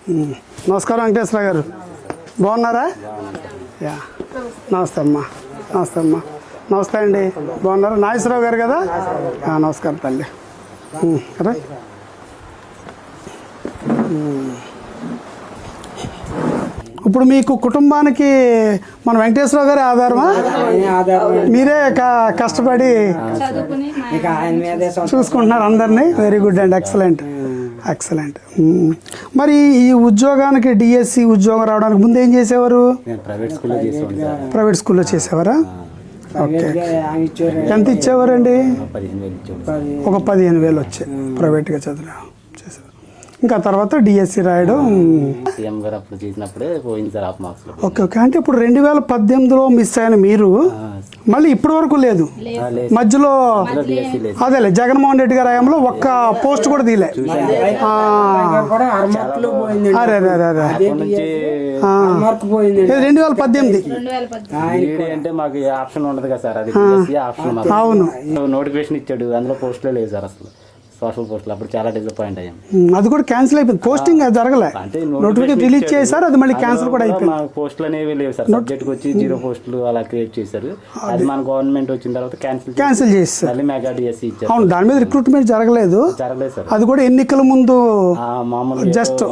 నమస్కారం వెంకటేశ్వర గారు, బాగున్నారా? యా, నమస్తే అమ్మా. నమస్తే అమ్మా. నమస్తే అండి, బాగున్నారా? నాగేశ్వరరావు గారు కదా? నమస్కారం తల్లి. కదా ఇప్పుడు మీకు కుటుంబానికి మన వెంకటేశ్వరరావు గారి ఆధారమా? మీరే కష్టపడి చూసుకుంటున్నారు అందరినీ. వెరీ గుడ్ అండి, ఎక్సలెంట్ ఎక్సలెంట్. మరి ఈ ఉద్యోగానికి డిఎస్సి ఉద్యోగం రావడానికి ముందు ఏం చేసేవారు? ప్రైవేట్ స్కూల్లో చేసేవారా? ఓకే. ఎంత ఇచ్చేవారండి? ఒక 15,000 వచ్చాయి ప్రైవేట్గా చదివా చేసేవారు. ఇంకా తర్వాత డిఎస్సి రాయడం. Okay okay. అంటే ఇప్పుడు 2018లో మిస్ అయిన మీరు మళ్ళీ ఇప్పటి వరకు లేదు, మధ్యలో అదేలే జగన్మోహన్ రెడ్డి గారి హయాంలో ఒక్క పోస్ట్ కూడా తీలే. అరే అరే అరే అరే 2018 అంటే మాకు ఆప్షన్ ఉండదు కదా సార్, అది అవును నోటిఫికేషన్ ఇచ్చాడు, అందులో పోస్టులే లేదు సార్ అసలు. సోషల్ పోస్టులు అప్పుడు చాలా డిసప్పాయింట్ అయ్యాం. అది కూడా క్యాన్సిల్ అయిపోయింది, పోస్టింగ్ జరగలే. నోటిఫికేషన్ రిలీజ్ చేశారు, అది మళ్ళీ క్యాన్సిల్ కూడా అయిపోయింది. పోస్టులు అనేవి లేవు సార్, సబ్జెక్ట్ వచ్చి 0 పోస్టులు అలా క్రియేట్ చేశారు. అది మన గవర్నమెంట్ వచ్చిన తర్వాత క్యాన్సిల్ చేశారు. మళ్ళీ మెగా డిఎస్సి ఇచ్చారు. అవును, దాని మీద రిక్రూట్మెంట్ జరగలేదు సార్. అది కూడా ఎన్నికల ముందు మామూలు జస్ట్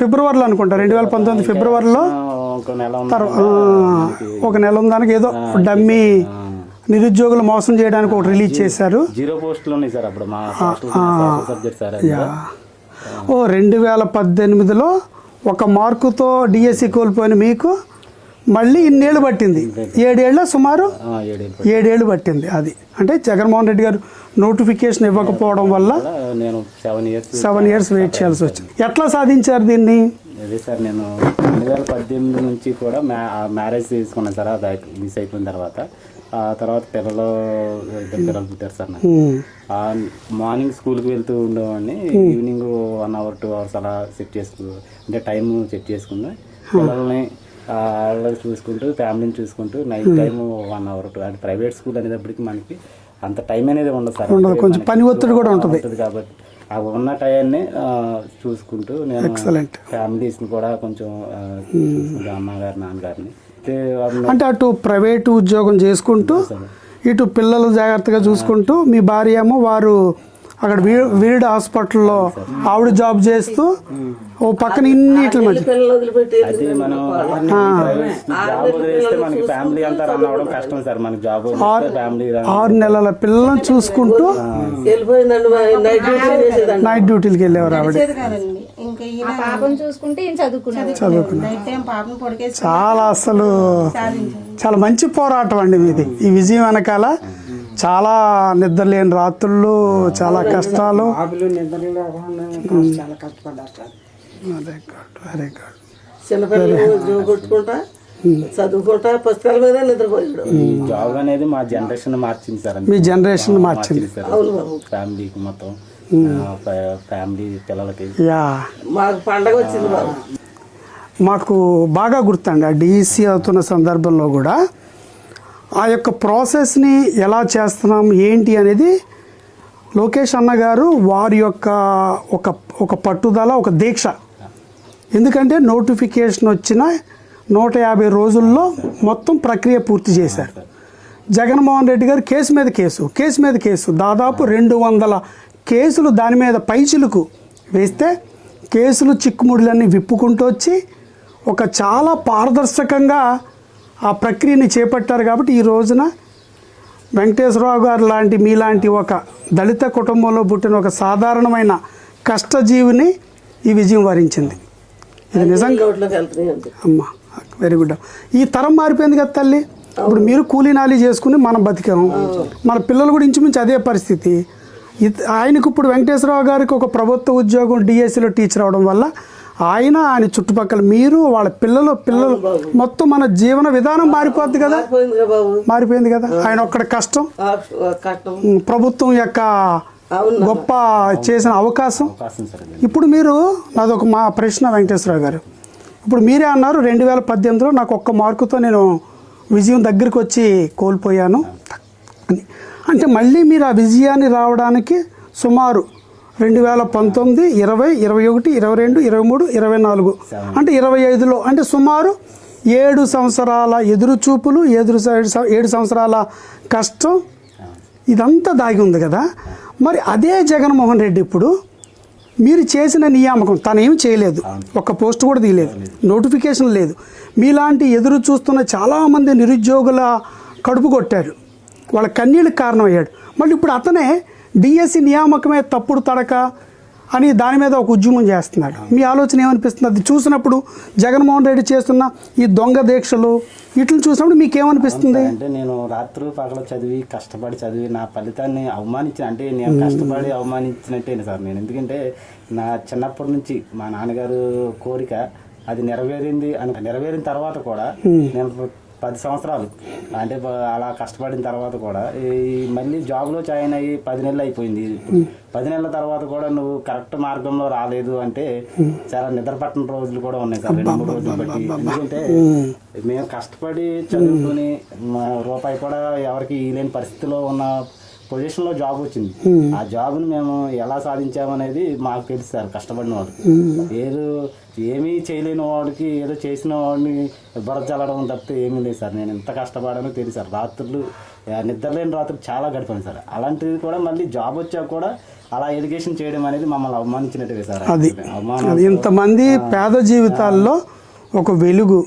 ఫిబ్రవరిలో అనుకుంటా, 2019 ఫిబ్రవరిలో ఒక నెల ఉందానికి ఏదో డమ్మీ నిరుద్యోగులు మోసం చేయడానికి ఒకటి రిలీజ్ చేశారు. 0 పోస్టులు ఉన్నాయి సార్ అప్పుడు మా సబ్జెక్ట్ సార్. 2018లో 1 మార్కుతో డిఎస్సి కోల్పోయిన మీకు మళ్ళీ ఇన్నేళ్ళు పట్టింది. 7 ఏళ్ళ సుమారు 7 ఏళ్ళు పట్టింది. అది అంటే జగన్మోహన్ రెడ్డి గారు నోటిఫికేషన్ ఇవ్వకపోవడం వల్ల నేను 7 ఇయర్స్ వెయిట్ చేయాల్సి వచ్చింది. ఎట్లా సాధించారు దీన్ని? అదే సార్, నేను 2018 నుంచి కూడా మ్యారేజ్ తీసుకున్నాను సార్. అది మిస్ అయిపోయిన తర్వాత ఆ తర్వాత ఇద్దరు పిల్లలు పుట్టారు సార్. నాకు మార్నింగ్ స్కూల్కి వెళ్తూ ఉండేవాడిని, ఈవినింగ్ 1 hour 2 hours అలా సెట్ చేసుకుంటూ, అంటే టైం సెట్ చేసుకుని పిల్లల్ని చూసుకుంటూ ఫ్యామిలీని చూసుకుంటూ నైట్ టైం 1 hour 2 అంటే ప్రైవేట్ స్కూల్ అనేటప్పటికి మనకి అంత టైం అనేది ఉండదు సార్, కొంచెం పని ఒత్తిడి కూడా ఉంటుంది కాబట్టి ఆ ఉన్న టైంని చూసుకుంటూ నేను ఫ్యామిలీస్ని కూడా కొంచెం చూసుకుంటూ అమ్మగారు నాన్నగారిని. అంటే అటు ప్రైవేటు ఉద్యోగం చేసుకుంటూ ఇటు పిల్లలు జాగ్రత్తగా చూసుకుంటూ, మీ భార్య ఏమో వారు అక్కడ వీడ్ హాస్పిటల్లో ఆవిడ జాబ్ చేస్తూ ఓ పక్కన ఇన్నిట్ల మధ్య ఫ్యామిలీ అంతా రన్ అవ్వడం కష్టం సార్. మనకి జాబ్ 6 నెలల పిల్లలను చూసుకుంటూ నైట్ డ్యూటీలకి వెళ్ళేవారు ఆవిడ. చాలా అసలు చాలా మంచి పోరాటం అండి మీది. ఈ విజయం వెనకాల చాలా నిద్రలేని రాత్రులు, చాలా కష్టాలు. చదువుకుంటా పుస్తకాల మీద నిద్రపోయాడు. జాబ్ అనేది మా జనరేషన్ మార్చింది సార్, మీ జనరేషన్ మార్చింది సార్. ఫ్యామిలీకి మొత్తం ఫ్యామిలీ పిల్లలకి మాకు పండగ వచ్చింది. మాకు బాగా గుర్తండి ఆ డిఈసి అవుతున్న సందర్భంలో కూడా ఆ యొక్క ప్రాసెస్ని ఎలా చేస్తున్నాం ఏంటి అనేది లోకేష్ అన్న గారు వారి యొక్క ఒక పట్టుదల, ఒక దీక్ష. ఎందుకంటే నోటిఫికేషన్ వచ్చిన 150 రోజుల్లో మొత్తం ప్రక్రియ పూర్తి చేశారు. జగన్మోహన్ రెడ్డి గారు కేసు మీద కేసు దాదాపు 200 కేసులు దాని మీద పైచిలుకు వేస్తే కేసులు చిక్కుముడులన్నీ విప్పుకుంటూ వచ్చి ఒక చాలా పారదర్శకంగా ఆ ప్రక్రియని చేపట్టారు. కాబట్టి ఈ రోజున వెంకటేశ్వరరావు గారు లాంటి మీలాంటి ఒక దళిత కుటుంబంలో పుట్టిన ఒక సాధారణమైన కష్టజీవిని ఈ విజయం వరించింది. ఇది నిజంగా అమ్మా వెరీ గుడ్. ఈ తరం మారిపోయింది కదా తల్లి. ఇప్పుడు మీరు కూలీ నాలి చేసుకుని మనం బతికాము, మన పిల్లలు కూడా ఇంచుమించు అదే పరిస్థితి. ఆయనకు ఇప్పుడు వెంకటేశ్వరరావు గారికి ఒక ప్రభుత్వ ఉద్యోగం డిఎస్సిలో టీచర్ అవడం వల్ల ఆయన చుట్టుపక్కల మీరు వాళ్ళ పిల్లలు మొత్తం మన జీవన విధానం మారిపోద్ది కదా, మారిపోయింది కదా. ఆయన ఒక్కడ కష్టం, ప్రభుత్వం యొక్క గొప్ప చేసిన అవకాశం. ఇప్పుడు మీరు నాదొక మా ప్రశ్న వెంకటేశ్వరరావు గారు, ఇప్పుడు మీరే అన్నారు 2018లో నాకు 1 మార్కుతో నేను విజయం దగ్గరికి వచ్చి కోల్పోయాను అని. అంటే మళ్ళీ మీరు ఆ విజయాన్ని రావడానికి సుమారు 2019, 20, 21, 22, 23, 24 అంటే 25లో అంటే సుమారు 7 సంవత్సరాల ఎదురుచూపులు 7 సంవత్సరాల కష్టం ఇదంతా దాగి ఉంది కదా. మరి అదే జగన్మోహన్ రెడ్డి ఇప్పుడు మీరు చేసిన నియామకం తనేమి చేయలేదు, ఒక్క పోస్ట్ కూడా తీయలేదు, నోటిఫికేషన్ లేదు. మీలాంటి ఎదురు చూస్తున్న చాలామంది నిరుద్యోగుల కడుపు కొట్టాడు, వాళ్ళ కన్నీళ్ళకి కారణమయ్యాడు. మళ్ళీ ఇప్పుడు అతనే డిఎస్సి నియామకమే తప్పుడు తడక అని దాని మీద ఒక ఉద్యమం చేస్తున్నాడు. మీ ఆలోచన ఏమనిపిస్తుంది అది చూసినప్పుడు? జగన్మోహన్ రెడ్డి చేస్తున్న ఈ దొంగ దీక్షలు వీటిని చూసినప్పుడు మీకు ఏమనిపిస్తుంది? అంటే నేను రాత్రులు పగలు చదివి కష్టపడి చదివి నా ఫలితాన్ని అవమానించిన, అంటే నేను కష్టపడి అవమానించినట్టే సార్ నేను. ఎందుకంటే నా చిన్నప్పటి నుంచి మా నాన్నగారు కోరిక అది నెరవేరిన తర్వాత కూడా నేను 10 సంవత్సరాలు అంటే అలా కష్టపడిన తర్వాత కూడా మళ్ళీ జాబ్లో జాయిన్ అయ్యి 10 నెలలు అయిపోయింది. 10 నెలల తర్వాత కూడా నువ్వు కరెక్ట్ మార్గంలో రాలేదు అంటే చాలా నిద్ర పట్టిన రోజులు కూడా ఉన్నాయి సార్, 2-3 రోజులు బట్టి. ఎందుకంటే మేము కష్టపడి చదువుకుని రూపాయి కూడా ఎవరికి ఇవ్వలేని పరిస్థితిలో ఉన్న పొజిషన్లో జాబ్ వచ్చింది. ఆ జాబ్ని మేము ఎలా సాధించామనేది మాకు తెలుసు సార్. కష్టపడిన వాడు ఏమీ చేయలేని వాడికి ఏదో చేసిన వాడిని బుర్ర చల్లడం తప్పితే ఏమీ లేదు సార్. నేను ఎంత కష్టపడానో తెలుసు సార్. రాత్రులు నిద్రలేని రాత్రులు చాలా గడిపాను సార్. అలాంటిది కూడా మళ్ళీ జాబ్ వచ్చాక కూడా అలా ఎడ్యుకేషన్ చేయడం అనేది మమ్మల్ని అవమానించినట్టుగా సార్. అది ఇంతమంది పేద జీవితాల్లో ఒక వెలుగు,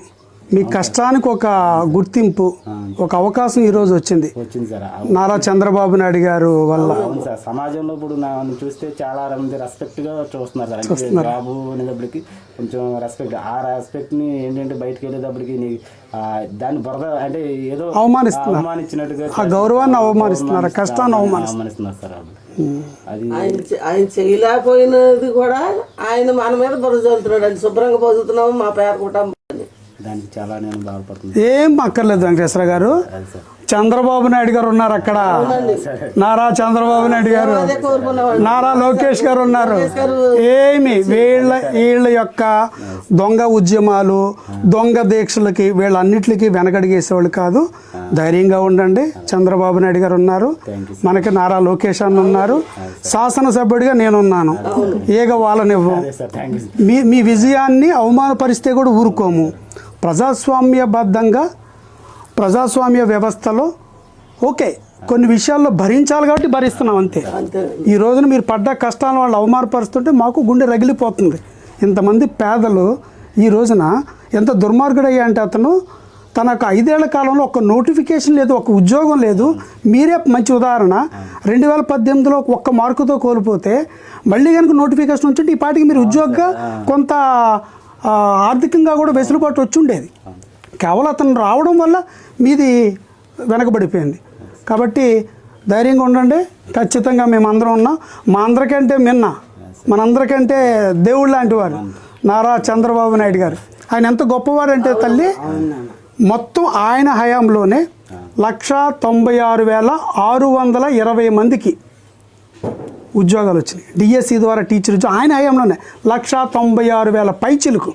మీ కష్టానికి ఒక గుర్తింపు, ఒక అవకాశం ఈరోజు వచ్చింది సార్ నారా చంద్రబాబు నాయుడు గారు వల్ల. అవును సార్. సమాజంలో ఇప్పుడు నన్ను చూస్తే చాలా మంది రెస్పెక్ట్ గా చూస్తున్నారు సార్. జాబు అనేటప్పటికి కొంచెం రెస్పెక్ట్, ఆ రెస్పెక్ట్ ని ఏంటంటే బయటకు వెళ్ళేటప్పటికి దాన్ని బురద అంటే ఏదో అవమానించినట్టుగా, ఆ గౌరవాన్ని అవమానిస్తున్నారు, కష్టాన్ని అవమానిస్తున్నారు సార్. అది ఆయన చేయలేకపోయినది కూడా ఆయన మన మీద బురద చల్లుతున్నాడు. అది శుభ్రంగా బతుకుతున్నాము మా పేద కుటుంబం. దానికి చాలా నేను బాధపడుతున్నాను. ఏం అక్కర్లేదు వెంకటేశ్వర గారు, చంద్రబాబు నాయుడు గారు ఉన్నారు అక్కడ, నారా చంద్రబాబు నాయుడు గారు, నారా లోకేష్ గారు ఉన్నారు. ఏమి వీళ్ళ యొక్క దొంగ ఉద్యమాలు, దొంగ దీక్షలకి వీళ్ళన్నిటికీ వెనకడిగేసేవాళ్ళు కాదు. ధైర్యంగా ఉండండి. చంద్రబాబు నాయుడు గారు ఉన్నారు, మనకి నారా లోకేష్ అన్న ఉన్నారు, శాసనసభ్యుడిగా నేనున్నాను. ఏగ వాళ్ళనివ్వం. మీ విజయాన్ని అవమానపరిస్తే కూడా ఊరుకోము. ప్రజాస్వామ్యబద్ధంగా ప్రజాస్వామ్య వ్యవస్థలో ఓకే కొన్ని విషయాల్లో భరించాలి కాబట్టి భరిస్తున్నాం అంతే. ఈ రోజున మీరు పడ్డ కష్టాలను వాళ్ళు అవమానపరుస్తుంటే మాకు గుండె రగిలిపోతుంది. ఇంతమంది పేదలు ఈ రోజున ఎంత దుర్మార్గుడయ్యా అంటే అతను తనకు 5 ఏళ్ల కాలంలో ఒక నోటిఫికేషన్ లేదు, ఒక ఉద్యోగం లేదు. మీరే మంచి ఉదాహరణ. 2018లో ఒక్క మార్కుతో కోల్పోతే మళ్ళీ కనుక నోటిఫికేషన్ వచ్చింటే ఈ పాటికి మీరు ఉద్యోగంగా కొంత ఆర్థికంగా కూడా వెసులుబాటు వచ్చి ఉండేది. కేవలం అతను రావడం వల్ల మీది వెనకబడిపోయింది. కాబట్టి ధైర్యంగా ఉండండి. ఖచ్చితంగా మేమందరం ఉన్నాం. మా అందరికంటే మనందరికంటే దేవుడు లాంటి వారు నారా చంద్రబాబు నాయుడు గారు. ఆయన ఎంత గొప్పవారంటే తల్లి, మొత్తం ఆయన హయాంలోనే 196,620 మందికి ఉద్యోగాలు వచ్చినాయి. డిఎస్సి ద్వారా టీచర్ ఉద్యోగం ఆయన హయాంలోనే 196,000 పైచిలకు.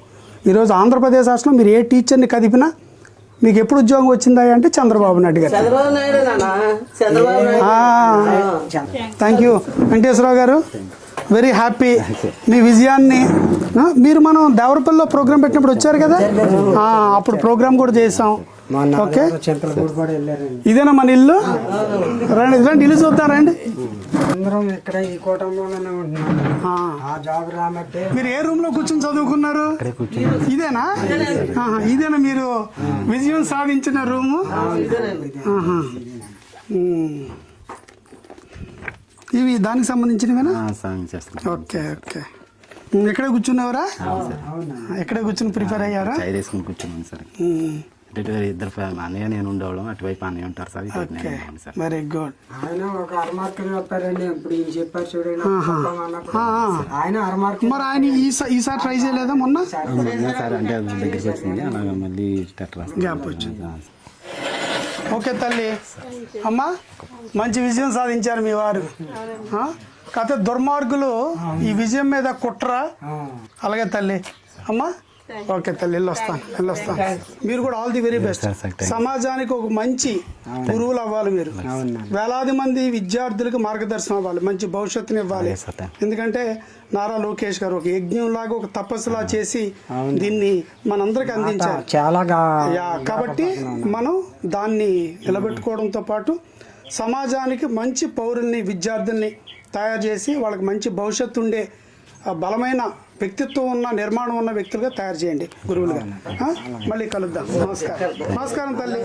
ఈరోజు ఆంధ్రప్రదేశ్ రాష్ట్రంలో మీరు ఏ టీచర్ని కదిపినా మీకు ఎప్పుడు ఉద్యోగం వచ్చిందా అంటే చంద్రబాబు నాయుడు గారు. థ్యాంక్ యూ వెంకటేశ్వరరావు గారు, వెరీ హ్యాపీ. మీ విజయాన్ని మనం దేవరపల్లిలో ప్రోగ్రామ్ పెట్టినప్పుడు వచ్చారు కదా, అప్పుడు ప్రోగ్రామ్ కూడా చేసాం. ఓకే, ఇదేనా మన ఇల్లు? రండి రండి, ఇల్లు చూద్దారండి. ఇక్కడ ఈ కుటుంబంలోనే ఉంటున్నాను. మీరు ఏ రూమ్ లో కూర్చొని చదువుకున్నారు? ఇదేనా? ఇదేనా మీరు విజయం సాధించిన రూము? ఇవి దానికి సంబంధించినవేనా? Okay okay. ఎక్కడే కూర్చున్నావరా? ఎక్కడే కూర్చుని ప్రిపేర్ అయ్యారా? కూర్చున్నాను సార్. ఇద్దరు అన్నయ్య నేను ఉండేవాళ్ళం, అటువైపు అన్నయ్య ఉంటారు సార్. Very good. ఆయన ఒక అరమార్కులు చెప్పారండి. ఇప్పుడు ఈయన చెప్పారు చూడండి, ఆయన అరమార్కు. మరి ఆయన ఈసారి ట్రై చేయలేదా? మొన్న సార్ అంటే దగ్గరికి వచ్చింది, అలాగా మళ్ళీ గ్యాప్ వచ్చింది. ఓకే తల్లి, అమ్మా మంచి విజయం సాధించారు మీ వారు. కాకపోతే దుర్మార్గులు ఈ విజయం మీద కుట్ర. అలాగే తల్లి, అమ్మా ఓకే తల్లి, వెళ్ళొస్తాను. మీరు కూడా ఆల్ ది వెరీ బెస్ట్. సమాజానికి ఒక మంచి గురువులు అవ్వాలి మీరు. వేలాది మంది విద్యార్థులకు మార్గదర్శనం అవ్వాలి, మంచి భవిష్యత్తుని ఇవ్వాలి. ఎందుకంటే నారా లోకేష్ గారు ఒక యజ్ఞం లాగా, ఒక తపస్సులా చేసి దీన్ని మనందరికి అందించారు. చాలా కాబట్టి మనం దాన్ని నిలబెట్టుకోవడంతో పాటు సమాజానికి మంచి పౌరుల్ని, విద్యార్థుల్ని తయారు చేసి వాళ్ళకి మంచి భవిష్యత్తు ఉండే బలమైన వ్యక్తిత్వం ఉన్న, నిర్మాణం ఉన్న వ్యక్తులుగా తయారు చేయండి గురువులుగా. మళ్ళీ కలుద్దాం. నమస్కారం తల్లి.